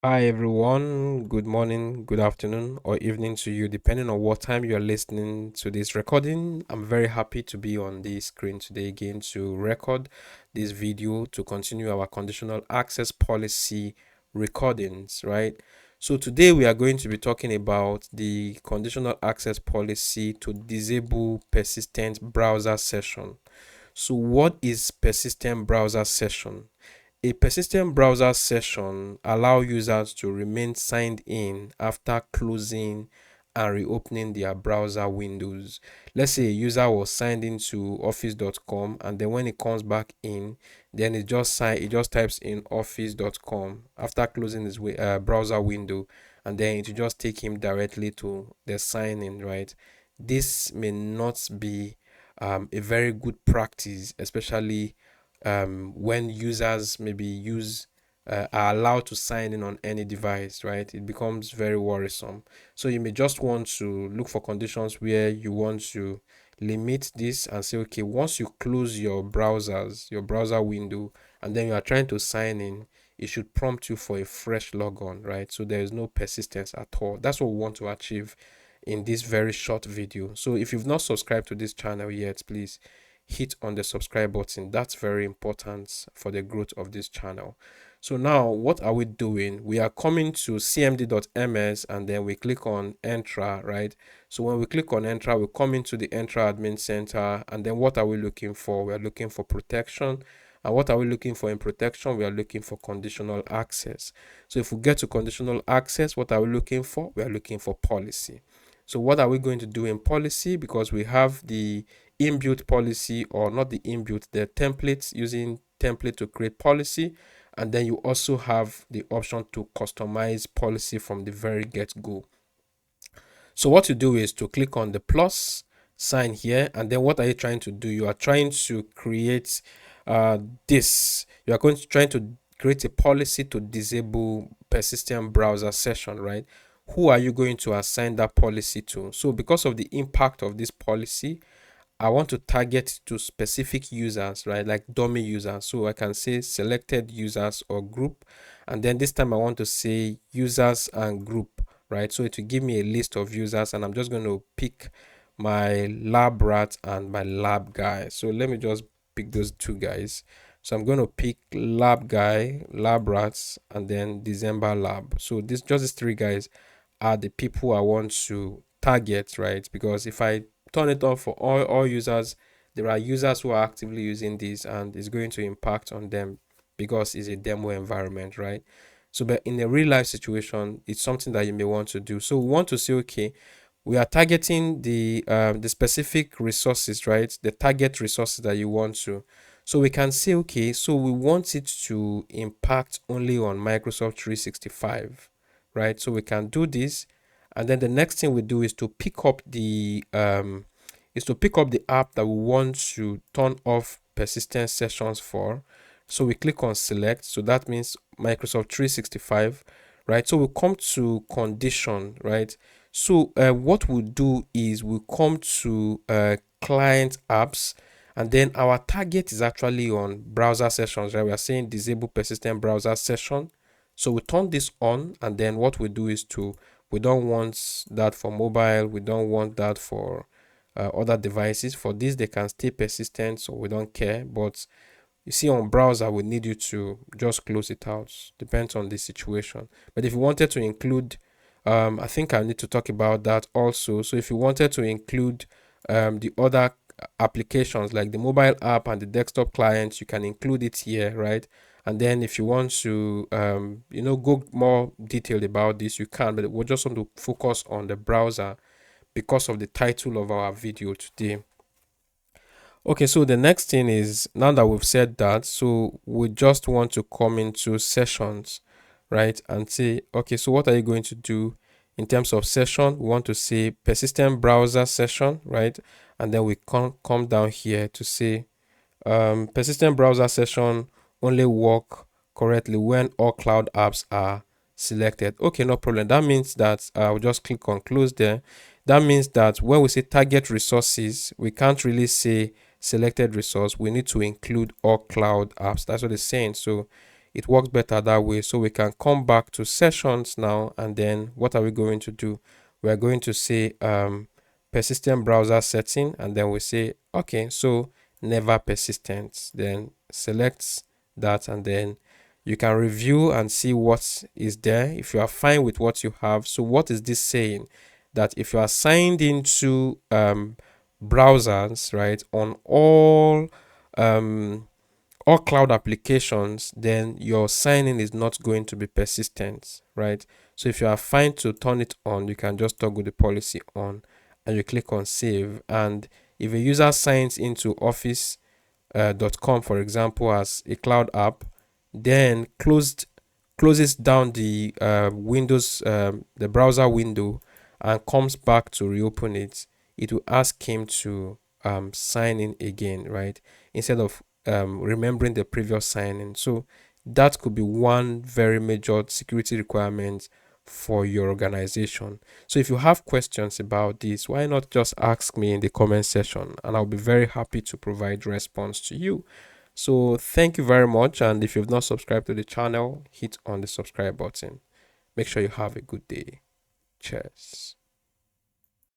Hi everyone, good morning, good afternoon, or evening to you, depending on what time you're listening to this recording. I'm very happy to be on the screen today again to record this video to continue our conditional access policy recordings, right? So today we are going to be talking about the conditional access policy to disable persistent browser session. So what is persistent browser session? A persistent browser session allows users to remain signed in after closing and reopening their browser windows. Let's say a user was signed into office.com and then when it comes back in, then it just types in office.com after closing his browser window, and then it will just take him directly to the sign in, right? This may not be a very good practice, especially when users maybe are allowed to sign in on any device, right? It becomes very worrisome. So you may just want to look for conditions where you want to limit this and say, okay, once you close your browser window, and then you are trying to sign in, it should prompt you for a fresh logon, right? So there is no persistence at all. That's what we want to achieve in this very short video. So if you've not subscribed to this channel yet, please hit on the subscribe button. That's very important for the growth of this channel. So now what are we doing? We are coming to cmd.ms and then we click on Entra, right? So when we click on Entra, we come into the Entra admin center, and then what are we looking for? We are looking for protection. And what are we looking for in protection? We are looking for conditional access. So if we get to conditional access, what are we looking for? We are looking for policy. So what are we going to do in policy? Because we have the inbuilt policy, or not the inbuilt, the templates, using template to create policy, and then you also have the option to customize policy from the very get-go. So what you do is to click on the plus sign here, and then what are you trying to do? You are trying to create this. You are going to trying to create a policy to disable persistent browser session, right? Who are you going to assign that policy to? So because of the impact of this policy, I want to target to specific users, right? Like dummy users. So I can say selected users or group. And then this time I want to say users and group, right? So it will give me a list of users, and I'm just going to pick my lab rat and my lab guy. So let me just pick those two guys. So I'm going to pick lab guy, lab rats, and then December lab. So these three guys are the people I want to target, right? Because if I turn it off for all users, there are users who are actively using this, and it's going to impact on them because it's a demo environment, right? So but in a real life situation, it's something that you may want to do. So we want to say, okay, we are targeting the specific resources, right? The target resources that you want to. So we can say, okay, so we want it to impact only on Microsoft 365, right? So we can do this, and then the next thing we do is to pick up the app that we want to turn off persistent sessions for. So we click on select. So that means Microsoft 365, right? So we come to condition, right? So what we'll do is we'll come to client apps, and then our target is actually on browser sessions, right? We are saying disable persistent browser session. So we turn this on, and then what we do is we don't want that for mobile, we don't want that for other devices. For this, they can stay persistent, so we don't care. But you see, on browser, we need you to just close it out. Depends on the situation. But if you wanted to include, I think I need to talk about that also. So if you wanted to include the other applications like the mobile app and the desktop clients, you can include it here, right? And then if you want to, go more detailed about this, you can. But we just want to focus on the browser because of the title of our video today. Okay, so the next thing is, now that we've said that, so we just want to come into sessions, right? And say, okay, so what are you going to do in terms of session? We want to say persistent browser session, right? And then we come down here to say persistent browser session only work correctly when all cloud apps are selected. Okay, no problem. That means that I'll just click on close there. That means that when we say target resources, we can't really say selected resource. We need to include all cloud apps. That's what it's saying. So it works better that way. So we can come back to sessions now, and then what are we going to do? We're going to say persistent browser setting, and then we say, okay, so never persistent. Then select that, and then you can review and see what is there if you are fine with what you have. So what is this saying? That if you are signed into browsers, right, on all cloud applications, then your signing is not going to be persistent, right? So if you are fine to turn it on, you can just toggle the policy on and you click on save. And if a user signs into office.com, for example, as a cloud app, then closes down the Windows, the browser window, and comes back to reopen it, it will ask him to sign in again, right? Instead of remembering the previous sign in. So that could be one very major security requirement for your organization. So if you have questions about this, why not just ask me in the comment section, and I'll be very happy to provide response to you. So thank you very much, and if you've not subscribed to the channel, hit on the subscribe button. Make sure you have a good day. Cheers.